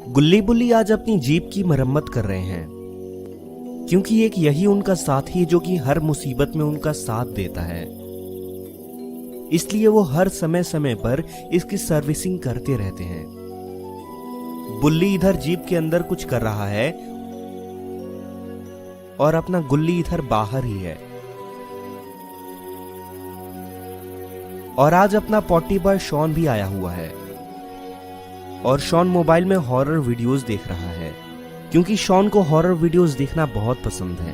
गुल्ली बुल्ली आज अपनी जीप की मरम्मत कर रहे हैं, क्योंकि एक यही उनका साथी है जो कि हर मुसीबत में उनका साथ देता है। इसलिए वो हर समय समय पर इसकी सर्विसिंग करते रहते हैं। बुल्ली इधर जीप के अंदर कुछ कर रहा है और अपना गुल्ली इधर बाहर ही है। और आज अपना पॉटी बॉय शॉन भी आया हुआ है और शॉन मोबाइल में हॉरर वीडियोस देख रहा है, क्योंकि शॉन को हॉरर वीडियोस देखना बहुत पसंद है।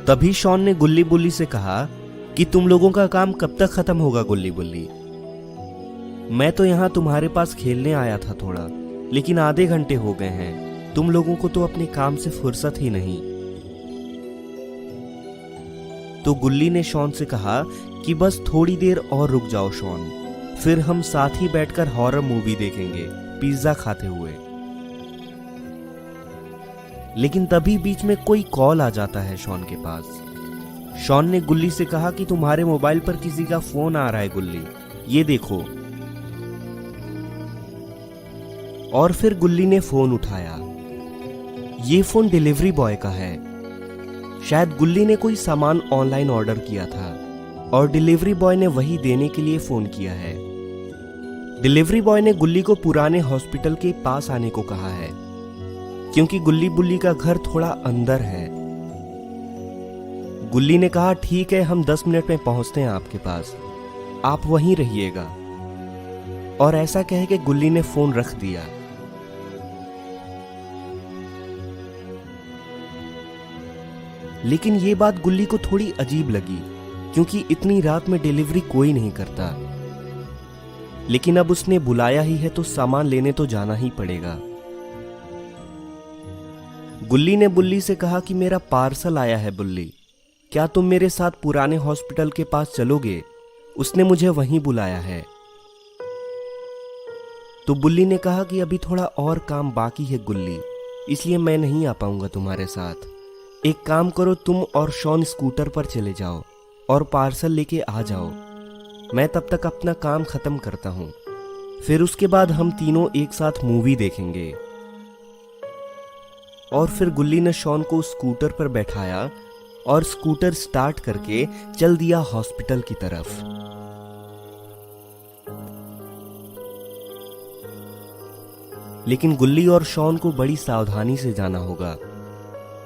तभी शॉन ने गुल्ली बुल्ली से कहा कि तुम लोगों का काम कब तक खत्म होगा गुल्ली बुल्ली? मैं तो यहां तुम्हारे पास खेलने आया था थोड़ा, लेकिन आधे घंटे हो गए हैं। तुम लोगों को तो अपने काम से फुर्सत ही नहीं। तो गुल्ली ने शॉन से कहा कि बस थोड़ी देर और रुक जाओ शॉन, फिर हम साथ ही बैठकर हॉरर मूवी देखेंगे पिज्जा खाते हुए। लेकिन तभी बीच में कोई कॉल आ जाता है शॉन के पास। शॉन ने गुल्ली से कहा कि तुम्हारे मोबाइल पर किसी का फोन आ रहा है गुल्ली, ये देखो। और फिर गुल्ली ने फोन उठाया। ये फोन डिलीवरी बॉय का है। शायद गुल्ली ने कोई सामान ऑनलाइन ऑर्डर किया था और डिलीवरी बॉय ने वही देने के लिए फोन किया है। डिलीवरी बॉय ने गुल्ली को पुराने हॉस्पिटल के पास आने को कहा है, क्योंकि गुल्ली बुल्ली का घर थोड़ा अंदर है। गुल्ली ने कहा ठीक है, हम 10 मिनट में पहुंचते हैं आपके पास, आप वहीं रहिएगा। और ऐसा कह के गुल्ली ने फोन रख दिया। लेकिन ये बात गुल्ली को थोड़ी अजीब लगी, क्योंकि इतनी रात में डिलीवरी कोई नहीं करता। लेकिन अब उसने बुलाया ही है तो सामान लेने तो जाना ही पड़ेगा। गुल्ली ने बुल्ली से कहा कि मेरा पार्सल आया है बुल्ली, क्या तुम मेरे साथ पुराने हॉस्पिटल के पास चलोगे? उसने मुझे वहीं बुलाया है। तो बुल्ली ने कहा कि अभी थोड़ा और काम बाकी है गुल्ली, इसलिए मैं नहीं आ पाऊंगा तुम्हारे साथ। एक काम करो, तुम और शॉन स्कूटर पर चले जाओ और पार्सल लेके आ जाओ। मैं तब तक अपना काम खत्म करता हूं, फिर उसके बाद हम तीनों एक साथ मूवी देखेंगे। और फिर गुल्ली ने शॉन को स्कूटर पर बैठाया और स्कूटर स्टार्ट करके चल दिया हॉस्पिटल की तरफ। लेकिन गुल्ली और शॉन को बड़ी सावधानी से जाना होगा,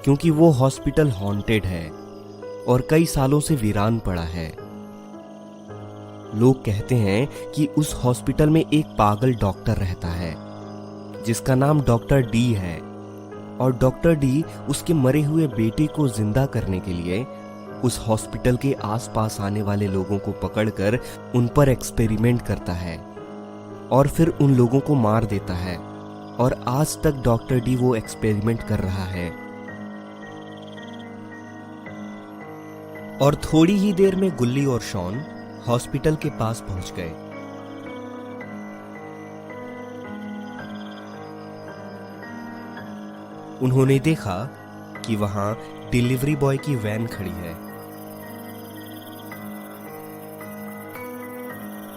क्योंकि वो हॉस्पिटल हॉन्टेड है और कई सालों से वीरान पड़ा है। लोग कहते हैं कि उस हॉस्पिटल में एक पागल डॉक्टर रहता है जिसका नाम डॉक्टर डी है, और डॉक्टर डी उसके मरे हुए बेटे को जिंदा करने के लिए उस हॉस्पिटल के आसपास आने वाले लोगों को पकड़कर उन पर एक्सपेरिमेंट करता है और फिर उन लोगों को मार देता है। और आज तक डॉक्टर डी वो एक्सपेरिमेंट कर रहा है। और थोड़ी ही देर में गुल्ली और शॉन हॉस्पिटल के पास पहुंच गए। उन्होंने देखा कि वहां डिलीवरी बॉय की वैन खड़ी है।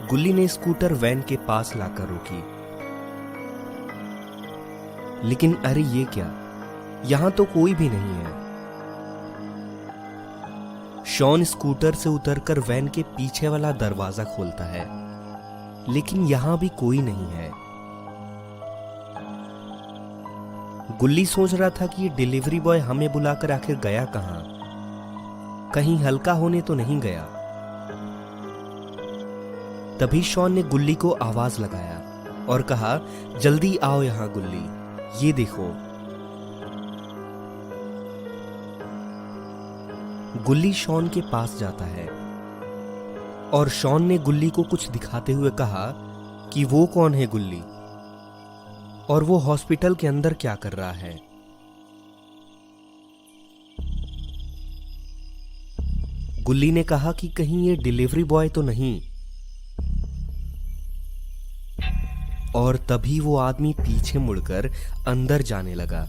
गुल्ली ने स्कूटर वैन के पास लाकर रोकी। लेकिन अरे ये क्या, यहां तो कोई भी नहीं है। शॉन स्कूटर से उतरकर वैन के पीछे वाला दरवाजा खोलता है, लेकिन यहां भी कोई नहीं है। गुल्ली सोच रहा था कि ये डिलीवरी बॉय हमें बुलाकर आखिर गया कहां, कहीं हल्का होने तो नहीं गया। तभी शॉन ने गुल्ली को आवाज लगाया और कहा जल्दी आओ यहां गुल्ली, ये देखो। गुल्ली शॉन के पास जाता है और शॉन ने गुल्ली को कुछ दिखाते हुए कहा कि वो कौन है गुल्ली, और वो हॉस्पिटल के अंदर क्या कर रहा है। गुल्ली ने कहा कि कहीं ये डिलीवरी बॉय तो नहीं। और तभी वो आदमी पीछे मुड़कर अंदर जाने लगा।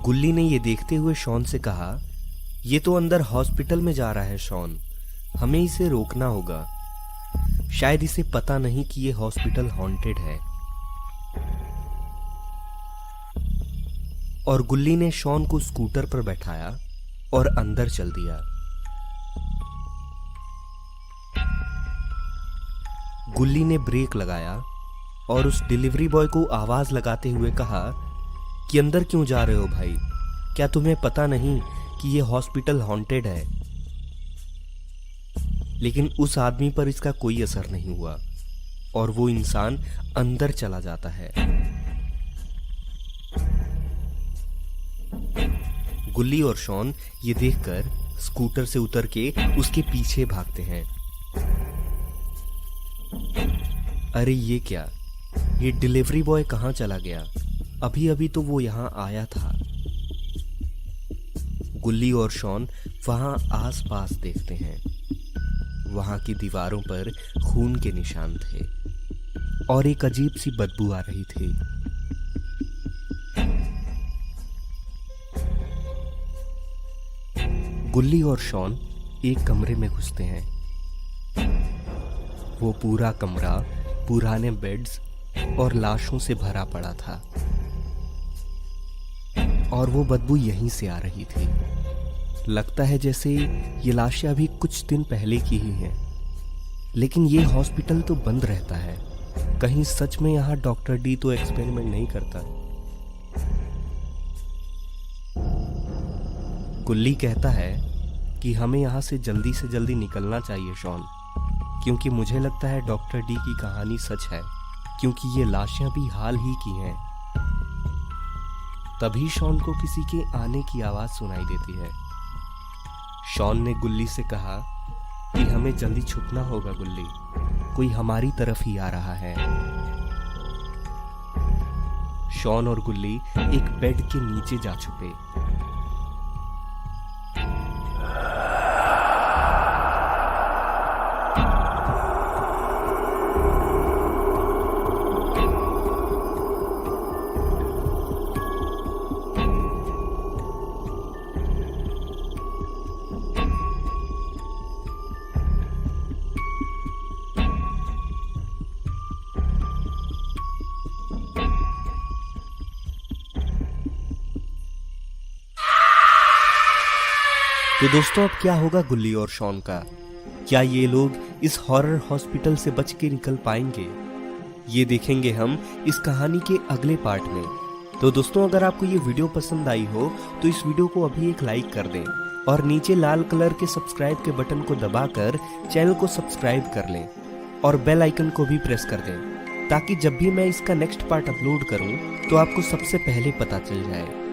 गुल्ली ने ये देखते हुए शॉन से कहा, ये तो अंदर हॉस्पिटल में जा रहा है शॉन, हमें इसे रोकना होगा। शायद इसे पता नहीं कि ये हॉस्पिटल हॉन्टेड है। और गुल्ली ने शॉन को स्कूटर पर बैठाया और अंदर चल दिया। गुल्ली ने ब्रेक लगाया और उस डिलीवरी बॉय को आवाज लगाते हुए कहा कि अंदर क्यों जा रहे हो भाई, क्या तुम्हें पता नहीं कि यह हॉस्पिटल हॉन्टेड है। लेकिन उस आदमी पर इसका कोई असर नहीं हुआ और वो इंसान अंदर चला जाता है। गुल्ली और शॉन ये देखकर स्कूटर से उतर के उसके पीछे भागते हैं। अरे ये क्या, ये डिलीवरी बॉय कहाँ चला गया? अभी अभी तो वो यहाँ आया था। गुल्ली और शॉन वहां आसपास देखते हैं। वहां की दीवारों पर खून के निशान थे और एक अजीब सी बदबू आ रही थी। गुल्ली और शॉन एक कमरे में घुसते हैं। वो पूरा कमरा पुराने बेड्स और लाशों से भरा पड़ा था और वो बदबू यहीं से आ रही थी। लगता है जैसे ये लाशें अभी कुछ दिन पहले की ही हैं। लेकिन ये हॉस्पिटल तो बंद रहता है, कहीं सच में यहाँ डॉक्टर डी तो एक्सपेरिमेंट नहीं करता। गुल्ली कहता है कि हमें यहाँ से जल्दी निकलना चाहिए शॉन, क्योंकि मुझे लगता है डॉक्टर डी की कहानी सच है, क्योंकि ये लाशें भी हाल ही की हैं। तभी शॉन को किसी के आने की आवाज सुनाई देती है। शॉन ने गुल्ली से कहा कि हमें जल्दी छुपना होगा गुल्ली, कोई हमारी तरफ ही आ रहा है। शॉन और गुल्ली एक बेड के नीचे जा छुपे। तो दोस्तों, अब क्या होगा गुल्ली और शॉन का? क्या ये लोग इस हॉरर हॉस्पिटल से बच के निकल पाएंगे? ये देखेंगे हम इस कहानी के अगले पार्ट में। तो दोस्तों, अगर आपको ये वीडियो पसंद आई हो तो इस वीडियो को अभी एक लाइक कर दें और नीचे लाल कलर के सब्सक्राइब के बटन को दबाकर चैनल को सब्सक्राइब कर लें और बेल आइकन को भी प्रेस कर दें, ताकि जब भी मैं इसका नेक्स्ट पार्ट अपलोड करूं तो आपको सबसे पहले पता चल जाए।